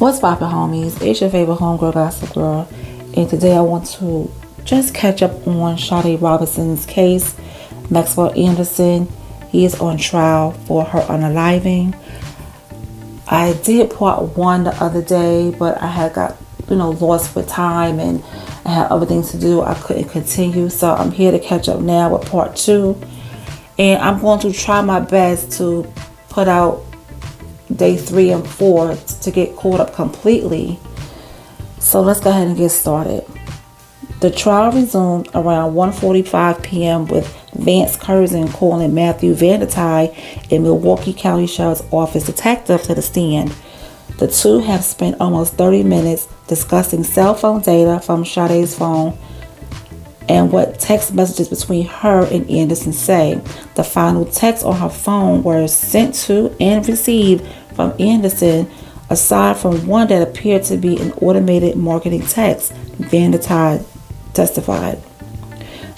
What's poppin', homies? It's your favorite homegirl, gossip girl, and today I want to just catch up on Sade Robinson's case. Maxwell Anderson, he is on trial for her unaliving. I did part one the other day, but I had got lost with time and I had other things to do. I couldn't continue, so I'm here to catch up now with part two, and I'm going to try my best to put out day 3 and 4 to get caught up completely. So let's go ahead and get started. The trial resumed around 1:45 p.m. with Vance Curzon calling Matthew Vandertide, a Milwaukee County Sheriff's Office detective, to the stand. The two have spent almost 30 minutes discussing cell phone data from Sade's phone and what text messages between her and Anderson say. The final texts on her phone were sent to and received from Anderson, aside from one that appeared to be an automated marketing text, Vandertide testified.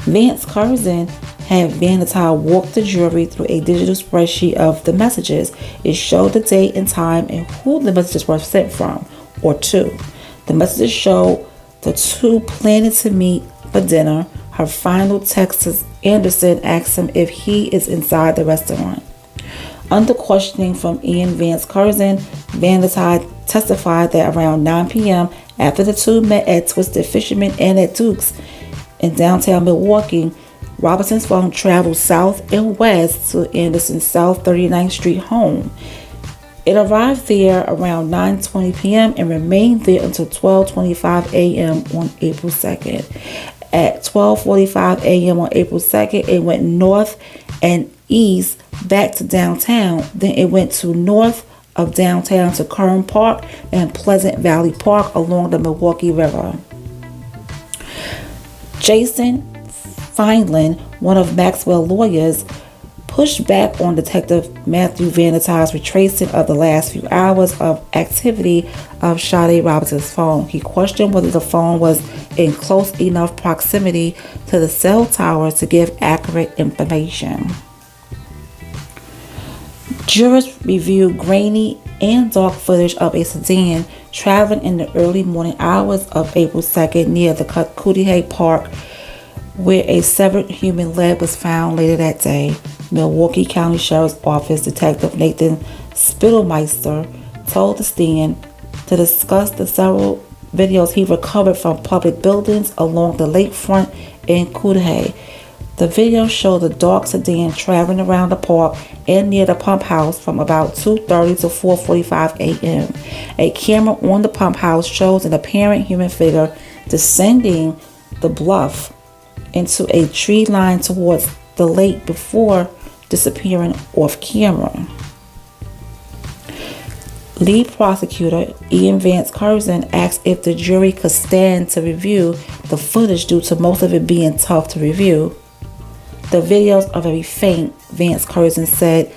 Vance Curzon had Vandertide walk the jury through a digital spreadsheet of the messages. It showed the date and time and who the messages were sent from, or to. The messages showed the two planning to meet for dinner. Her final text to Anderson asked him if he is inside the restaurant. Under questioning from Ian Vance Curzon, Vandertide testified that around 9 p.m. after the two met at Twisted Fisherman and at Duke's in downtown Milwaukee, Robinson's phone traveled south and west to Anderson's South 39th Street home. It arrived there around 9:20 p.m. and remained there until 12:25 a.m. on April 2nd. At 12:45 a.m. on April 2nd, it went north and east back to downtown. Then it went to north of downtown to Kern Park and Pleasant Valley Park along the Milwaukee River. Jason Feinland, one of Maxwell's lawyers, pushed back on Detective Matthew Vandertide's retracing of the last few hours of activity of Sade Robinson's phone. He questioned whether the phone was in close enough proximity to the cell towers to give accurate information. Jurors reviewed grainy and dark footage of a sedan traveling in the early morning hours of April 2nd near the Cudahy Park, where a severed human leg was found later that day. Milwaukee County Sheriff's Office Detective Nathan Spittlemeister told the stand to discuss the several videos he recovered from public buildings along the lakefront in Cudahy. The video showed the dark sedan traveling around the park and near the pump house from about 2:30 to 4:45 a.m. A camera on the pump house shows an apparent human figure descending the bluff into a tree line towards the lake before disappearing off camera. Lead prosecutor Ian Vance Curzon asked if the jury could stand to review the footage due to most of it being tough to review. The videos are very faint, Vance Curzon said.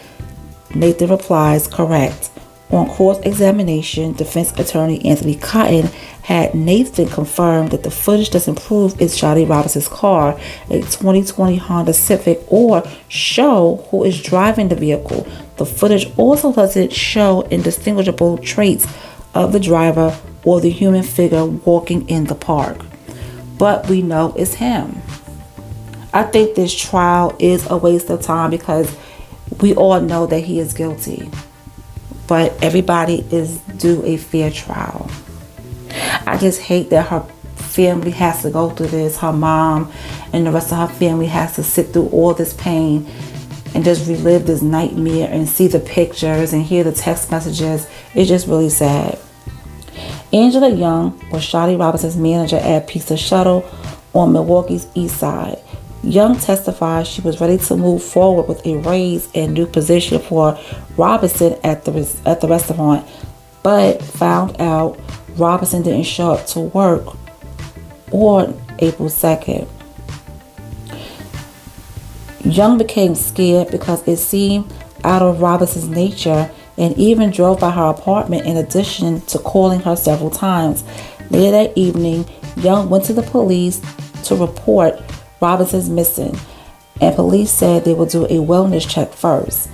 Nathan replies, correct. On cross-examination, defense attorney Anthony Cotton had Nathan confirm that the footage doesn't prove it's Sade Robinson's car, a 2020 Honda Civic, or show who is driving the vehicle. The footage also doesn't show indistinguishable traits of the driver or the human figure walking in the park. But we know it's him. I think this trial is a waste of time because we all know that he is guilty. But everybody is due a fair trial. I just hate that her family has to go through this. Her mom and the rest of her family has to sit through all this pain and just relive this nightmare and see the pictures and hear the text messages. It's just really sad. Angela Young was Sade Robinson's manager at Pizza Shuttle on Milwaukee's east side. Young testified she was ready to move forward with a raise and new position for Robinson at the restaurant, but found out Robinson didn't show up to work on April 2nd. Young became scared because it seemed out of Robinson's nature and even drove by her apartment in addition to calling her several times. Later that evening, Young went to the police to report Robinson's missing, and police said they would do a wellness check first.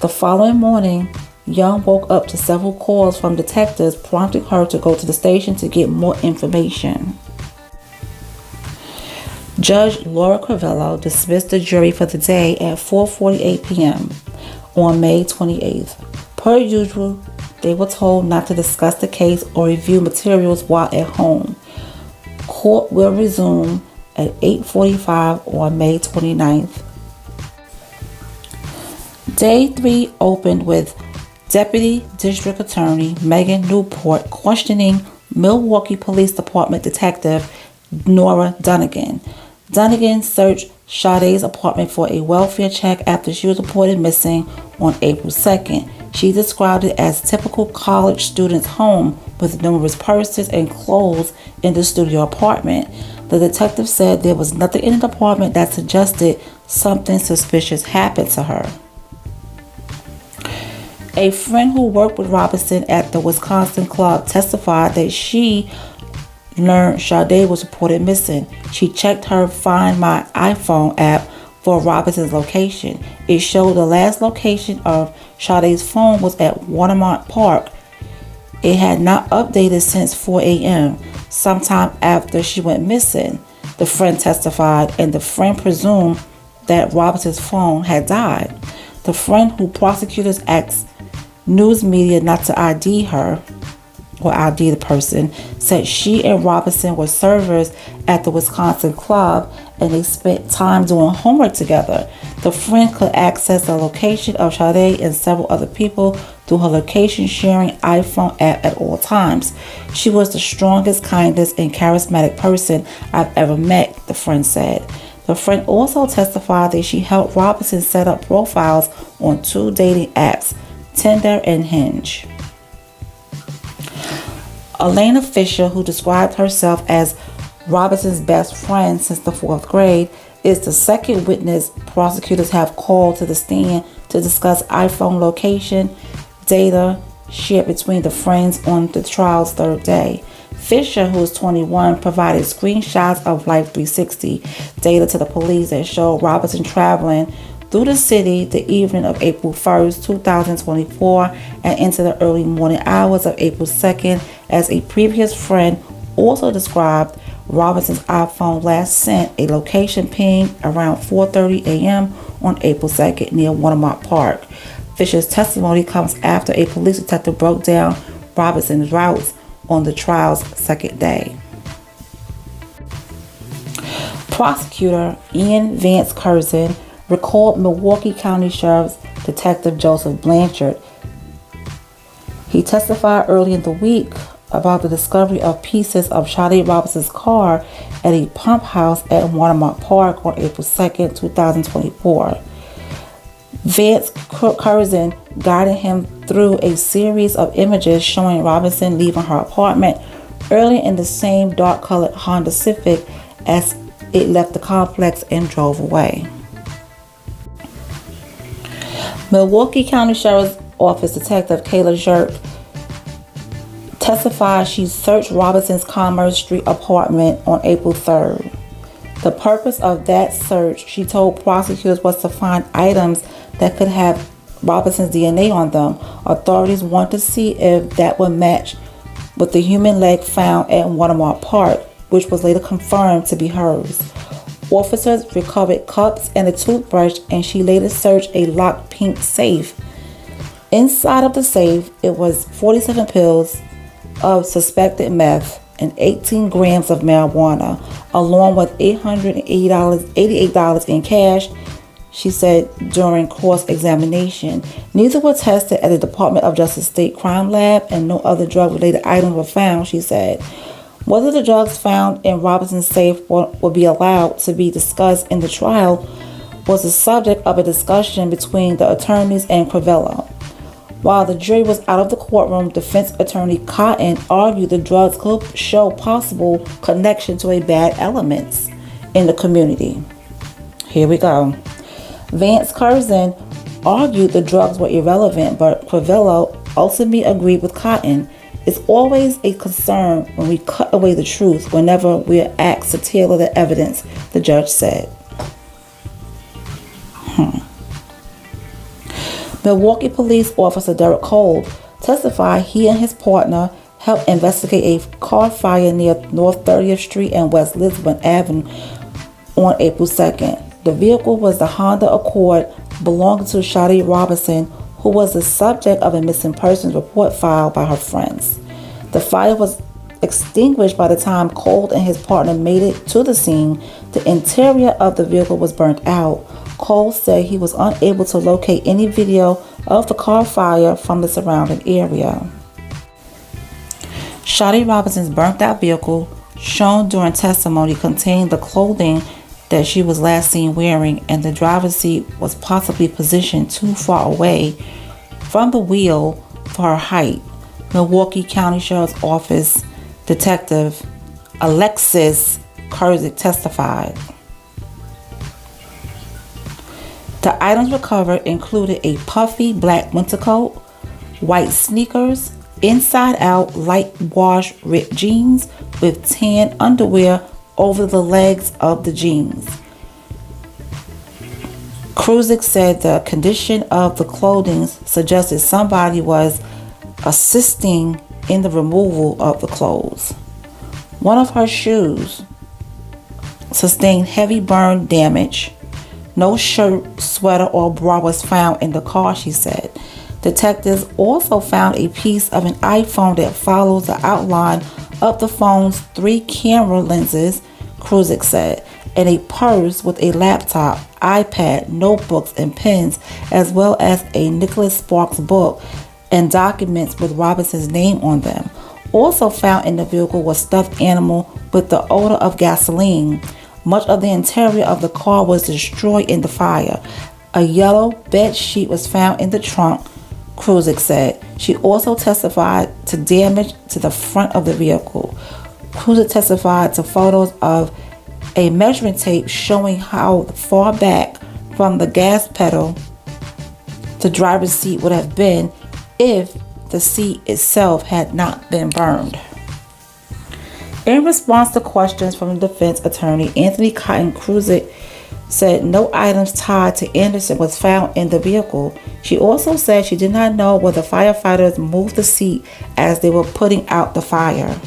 The following morning, Young woke up to several calls from detectives prompting her to go to the station to get more information. Judge Laura Crivello dismissed the jury for the day at 4:48 p.m. on May 28th. Per usual, they were told not to discuss the case or review materials while at home. Court will resume at 8:45 on May 29th. Day 3 opened with Deputy District Attorney Megan Newport questioning Milwaukee Police Department Detective Nora Dunnigan. Dunnigan searched Sade's apartment for a welfare check after she was reported missing on April 2nd. She described it as typical college student's home with numerous purses and clothes in the studio apartment. The detective said there was nothing in the apartment that suggested something suspicious happened to her. A friend who worked with Robinson at the Wisconsin club testified that she learned Sade was reported missing. She checked her Find My iPhone app for Robinson's location. It showed the last location of Sade's phone was at Watermont Park. It had not updated since 4 a.m., sometime after she went missing, the friend testified, and the friend presumed that Robinson's phone had died. The friend, who prosecutors asked news media not to ID her or ID the person, said she and Robinson were servers at the Wisconsin club and they spent time doing homework together. The friend could access the location of Sade and several other people through her location sharing iPhone app at all times. She was the strongest, kindest, and charismatic person I've ever met, the friend said. The friend also testified that she helped Robinson set up profiles on 2 dating apps, Tinder and Hinge. Elena Fisher, who described herself as Robinson's best friend since the 4th grade, is the second witness prosecutors have called to the stand to discuss iPhone location data shared between the friends on the trial's 3rd day. Fisher, who is 21, provided screenshots of Life 360 data to the police that showed Robinson traveling through the city the evening of April 1st, 2024, and into the early morning hours of April 2nd, as a previous friend also described Robinson's iPhone last sent a location ping around 4:30 a.m. on April 2nd near Watermont Park. Fisher's testimony comes after a police detective broke down Robinson's routes on the trial's 2nd day. Prosecutor Ian Vance Curzon recalled Milwaukee County Sheriff's Detective Joseph Blanchard. He testified early in the week about the discovery of pieces of Sade Robinson's car at a pump house at Watermont Park on April 2nd, 2024. Vance Curzon guided him through a series of images showing Robinson leaving her apartment early in the same dark-colored Honda Civic as it left the complex and drove away. Milwaukee County Sheriff's Office Detective Kayla Jerk testified she searched Robinson's Commerce Street apartment on April 3rd. The purpose of that search, she told prosecutors, was to find items that could have Robinson's DNA on them. Authorities want to see if that would match with the human leg found at Watermont Park, which was later confirmed to be hers. Officers recovered cups and a toothbrush, and she later searched a locked pink safe. Inside of the safe, it was 47 pills of suspected meth and 18 grams of marijuana, along with $88 in cash, she said during cross-examination. Neither were tested at the Department of Justice State Crime Lab, and no other drug-related items were found, she said. Whether the drugs found in Robinson's safe would be allowed to be discussed in the trial was the subject of a discussion between the attorneys and Crivello. While the jury was out of the courtroom, defense attorney Cotton argued the drugs could show possible connection to a bad elements in the community. Here we go. Vance Curzon argued the drugs were irrelevant, but Crivello ultimately agreed with Cotton. It's always a concern when we cut away the truth whenever we are asked to tailor the evidence, the judge said. Milwaukee police officer Derek Cole testified he and his partner helped investigate a car fire near North 30th Street and West Lisbon Avenue on April 2nd. The vehicle was the Honda Accord belonging to Sade Robinson, who was the subject of a missing persons report filed by her friends. The fire was extinguished by the time Cole and his partner made it to the scene. The interior of the vehicle was burnt out. Cole said he was unable to locate any video of the car fire from the surrounding area. Sade Robinson's burnt out vehicle, shown during testimony, contained the clothing that she was last seen wearing, and the driver's seat was possibly positioned too far away from the wheel for her height. Milwaukee County Sheriff's Office Detective Alexis Kurzik testified. The items recovered included a puffy black winter coat, white sneakers, inside-out light wash ripped jeans with tan underwear over the legs of the jeans. Kurzik said the condition of the clothing suggested somebody was assisting in the removal of the clothes. One of her shoes sustained heavy burn damage. No shirt, sweater, or bra was found in the car, she said. Detectives also found a piece of an iPhone that follows the outline of the phone's 3 camera lenses, Kurzik said, and a purse with a laptop, iPad, notebooks, and pens, as well as a Nicholas Sparks book and documents with Robinson's name on them. Also found in the vehicle was stuffed animal with the odor of gasoline. Much of the interior of the car was destroyed in the fire. A yellow bed sheet was found in the trunk, Kurzik said. She also testified to damage to the front of the vehicle. Kurzik testified to photos of a measuring tape showing how far back from the gas pedal the driver's seat would have been if the seat itself had not been burned. In response to questions from the defense attorney, Anthony Cotton, Kurzik said no items tied to Anderson was found in the vehicle. She also said she did not know whether firefighters moved the seat as they were putting out the fire.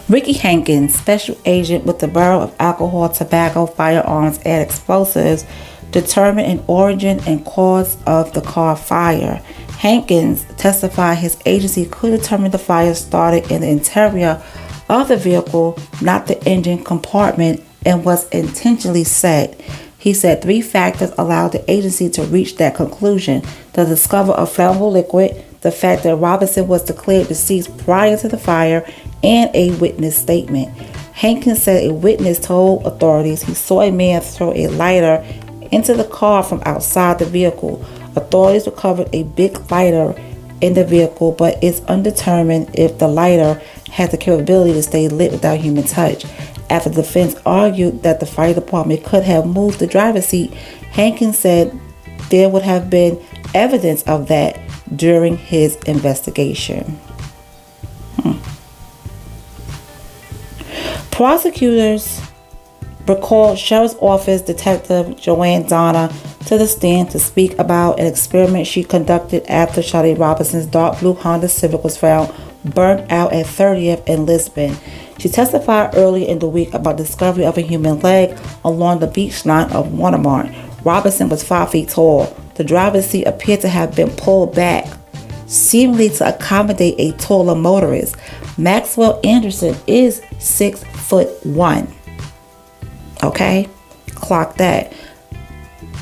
Ricky Hankins, special agent with the Bureau of Alcohol, Tobacco, Firearms, and Explosives, determined an origin and cause of the car fire. Hankins testified his agency could determine the fire started in the interior of the vehicle, not the engine compartment, and was intentionally set. He said 3 factors allowed the agency to reach that conclusion: the discovery of flammable liquid, the fact that Robinson was declared deceased prior to the fire, and a witness statement. Hankins said a witness told authorities he saw a man throw a lighter into the car from outside the vehicle. Authorities recovered a big lighter in the vehicle, but it's undetermined if the lighter had the capability to stay lit without human touch. After the defense argued that the fire department could have moved the driver's seat, Hankins said there would have been evidence of that during his investigation. Prosecutors recalled Sheriff's Office Detective Joanne Donner to the stand to speak about an experiment she conducted after Sade Robinson's dark blue Honda Civic was found burnt out at 30th in Lisbon. She testified earlier in the week about the discovery of a human leg along the beach line of Watermart. Robinson was 5 feet tall. The driver's seat appeared to have been pulled back, seemingly to accommodate a taller motorist. Maxwell Anderson is 6'1". Okay? Clock that.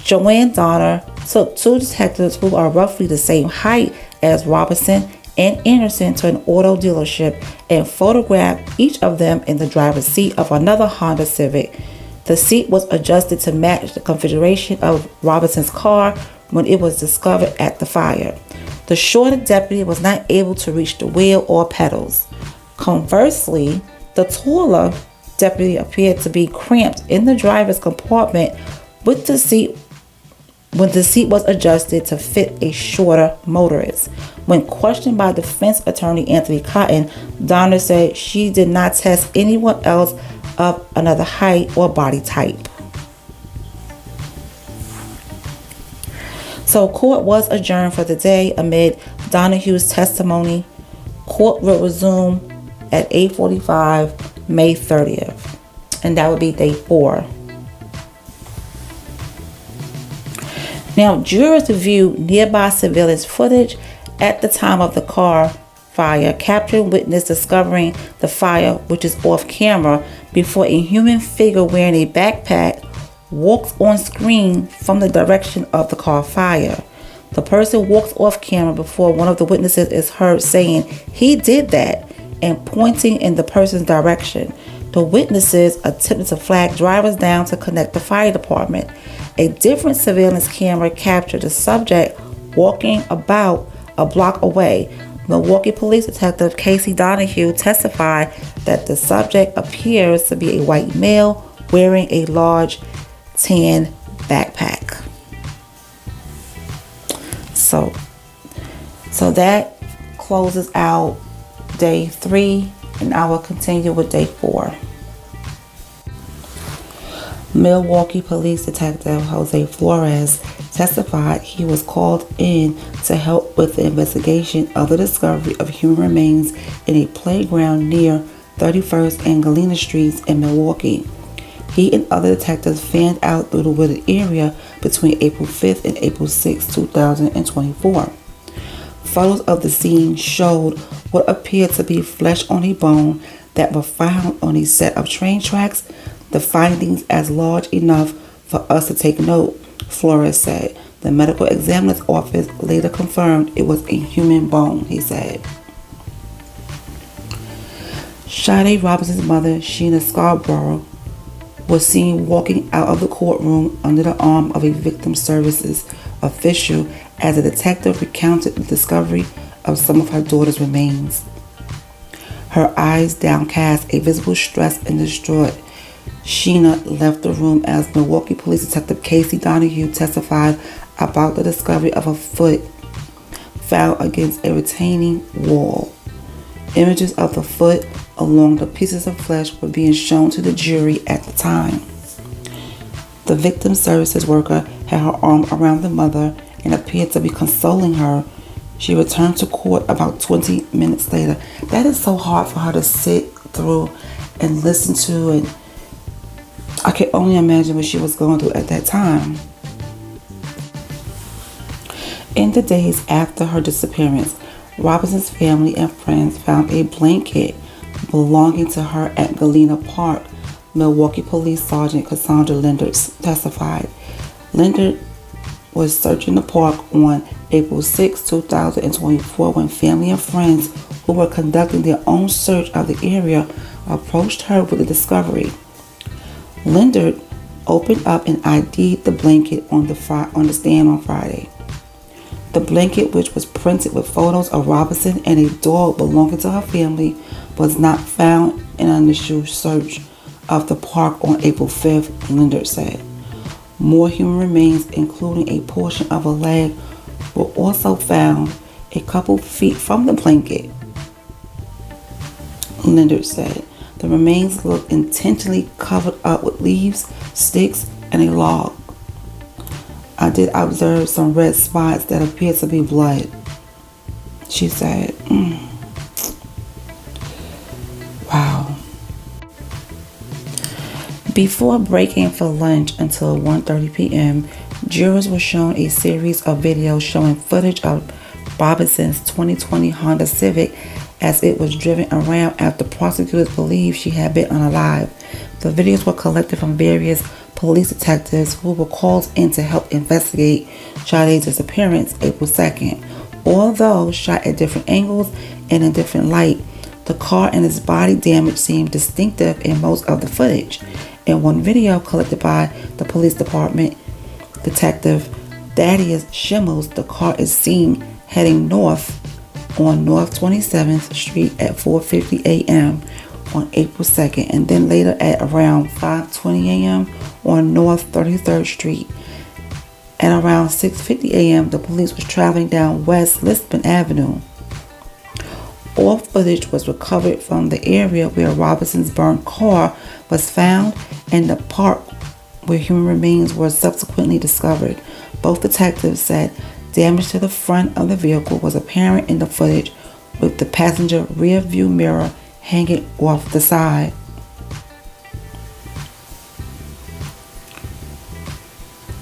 Joanne Donner took 2 detectives who are roughly the same height as Robinson and Anderson to an auto dealership and photographed each of them in the driver's seat of another Honda Civic. The seat was adjusted to match the configuration of Robinson's car when it was discovered at the fire. The shorter deputy was not able to reach the wheel or pedals. Conversely, the taller deputy appeared to be cramped in the driver's compartment with the seat when the seat was adjusted to fit a shorter motorist. When questioned by defense attorney Anthony Cotton, Donner said she did not test anyone else of another height or body type. So court was adjourned for the day amid Donahue's testimony. Court will resume at 8:45 May 30th. And that would be day 4. Now, jurors reviewed nearby surveillance footage at the time of the car fire, capturing witness discovering the fire, which is off camera, before a human figure wearing a backpack walks on screen from the direction of the car fire. The person walks off camera before one of the witnesses is heard saying, "He did that," and pointing in the person's direction. The witnesses attempted to flag drivers down to connect the fire department. A different surveillance camera captured the subject walking about a block away. Milwaukee Police Detective Casey Donahue testified that the subject appears to be a white male wearing a large tan backpack. So that closes out day 3, and I will continue with day 4. Milwaukee Police Detective Jose Flores testified he was called in to help with the investigation of the discovery of human remains in a playground near 31st and Galena Streets in Milwaukee. He and other detectives fanned out through the wooded area between April 5th and April 6th, 2024. Photos of the scene showed what appeared to be flesh on a bone that were found on a set of train tracks. The findings as large enough for us to take note, Flores said. The medical examiner's office later confirmed it was a human bone, he said. Sade Robinson's mother, Sheena Scarborough, was seen walking out of the courtroom under the arm of a victim services official as a detective recounted the discovery of some of her daughter's remains. Her eyes downcast, a visible stress and distraught. Sheena left the room as Milwaukee Police Detective Casey Donahue testified about the discovery of a foot found against a retaining wall. Images of the foot along the pieces of flesh were being shown to the jury at the time. The victim services worker had her arm around the mother and appeared to be consoling her. She returned to court about 20 minutes later. That is so hard for her to sit through and listen to, and I can only imagine what she was going through at that time. In the days after her disappearance, Robinson's family and friends found a blanket belonging to her at Galena Park. Milwaukee Police Sergeant Cassandra Lindert testified. Lindert was searching the park on April 6, 2024 when family and friends who were conducting their own search of the area approached her with the discovery. Lindert opened up and ID'd the blanket on the stand on Friday. The blanket, which was printed with photos of Robinson and a dog belonging to her family, was not found in an initial search of the park on April 5th, Lindert said. More human remains, including a portion of a leg, were also found a couple feet from the blanket, Lindert said. The remains looked intentionally covered up with leaves, sticks, and a log. I did observe some red spots that appeared to be blood, she said. Wow. Before breaking for lunch until 1:30 p.m., jurors were shown a series of videos showing footage of Robinson's 2020 Honda Civic as it was driven around after prosecutors believed she had been unalive. The videos were collected from various police detectives who were called in to help investigate Sade's disappearance April 2nd. Although shot at different angles and in different light, the car and its body damage seemed distinctive in most of the footage. In one video collected by the police department detective Thaddeus Schimmels, the car is seen heading north on North 27th Street at 4:50 a.m. on April 2nd, and then later at around 5:20 a.m. on North 33rd Street. At around 6:50 a.m., the police was traveling down West Lisbon Avenue. All footage was recovered from the area where Robinson's burned car was found and the park where human remains were subsequently discovered. Both detectives said damage to the front of the vehicle was apparent in the footage, with the passenger rear view mirror hanging off the side.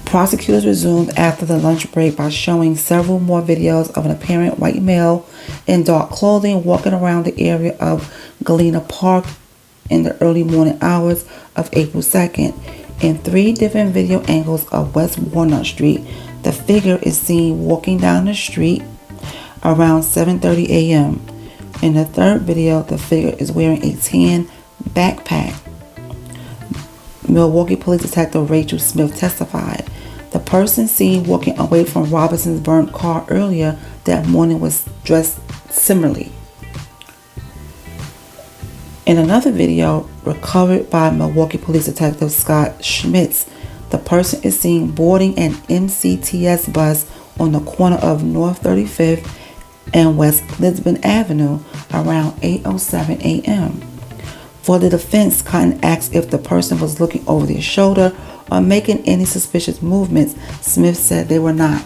Prosecutors resumed after the lunch break by showing several more videos of an apparent white male in dark clothing walking around the area of Galena Park in the early morning hours of April 2nd. In 3 different video angles of West Walnut Street, the figure is seen walking down the street around 7:30 a.m. In the 3rd video, the figure is wearing a tan backpack. Milwaukee Police Detective Rachel Smith testified. The person seen walking away from Robinson's burnt car earlier that morning was dressed similarly. In another video recovered by Milwaukee Police Detective Scott Schmitz, the person is seen boarding an MCTS bus on the corner of North 35th and West Lisbon Avenue around 8:07 a.m. For the defense, Cotton asked if the person was looking over their shoulder or making any suspicious movements. Smith said they were not.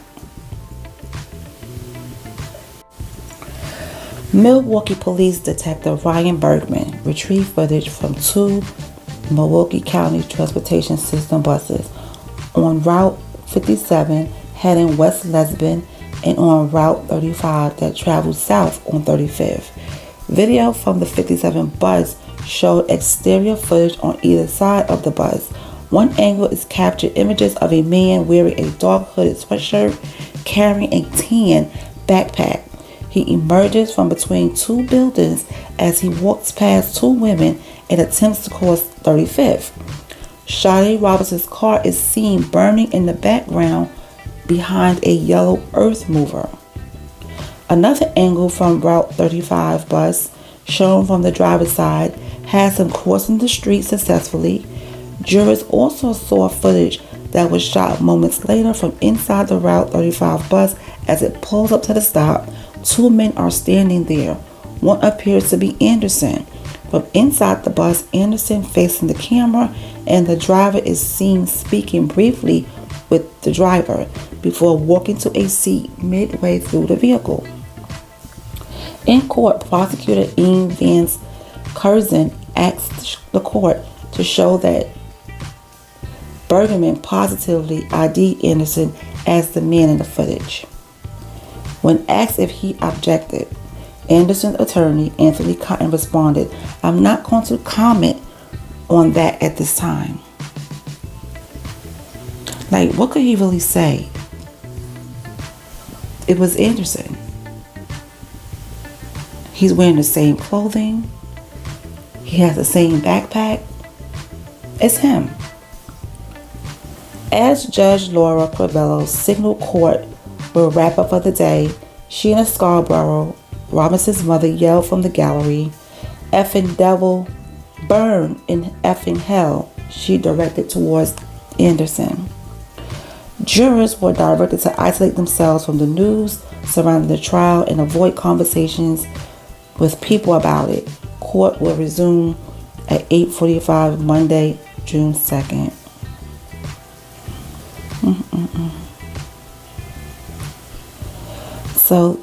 Milwaukee Police Detective Ryan Bergman retrieved footage from 2 Milwaukee County Transportation System buses on Route 57 heading West Lisbon and on Route 35 that traveled south on 35th. Video from the 57 bus showed exterior footage on either side of the bus. One angle is captured images of a man wearing a dark hooded sweatshirt carrying a tan backpack. He emerges from between 2 buildings as he walks past 2 women and attempts to cross 35th. Sade Robinson's car is seen burning in the background behind a yellow earth mover. Another angle from Route 35 bus, shown from the driver's side, has him crossing the street successfully. Jurors also saw footage that was shot moments later from inside the Route 35 bus as it pulls up to the stop. 2 men are standing there. One appears to be Anderson. From inside the bus, Anderson facing the camera, and the driver is seen speaking briefly with the driver before walking to a seat midway through the vehicle. In court, prosecutor Ian Vance Curzon asked the court to show that Bergman positively ID'd Anderson as the man in the footage. When asked if he objected, Anderson's attorney, Anthony Cotton, responded, "I'm not going to comment on that at this time." Like, what could he really say? It was Anderson. He's wearing the same clothing. He has the same backpack. It's him. As Judge Laura Corbello signaled court will wrap up for the day, Sheena Scarborough, Robinson's mother, yelled from the gallery, "Effing devil, burn in effing hell," she directed towards Anderson. Jurors were directed to isolate themselves from the news surrounding the trial and avoid conversations with people about it. Court will resume at 8:45 Monday, June 2nd. So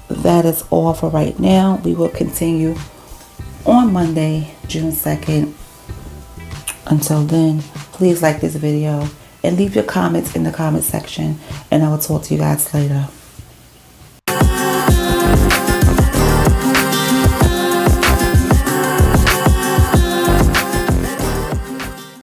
that is all for right now. We will continue on Monday, June 2nd. Until then, please like this video and leave your comments in the comment section, and I will talk to you guys later.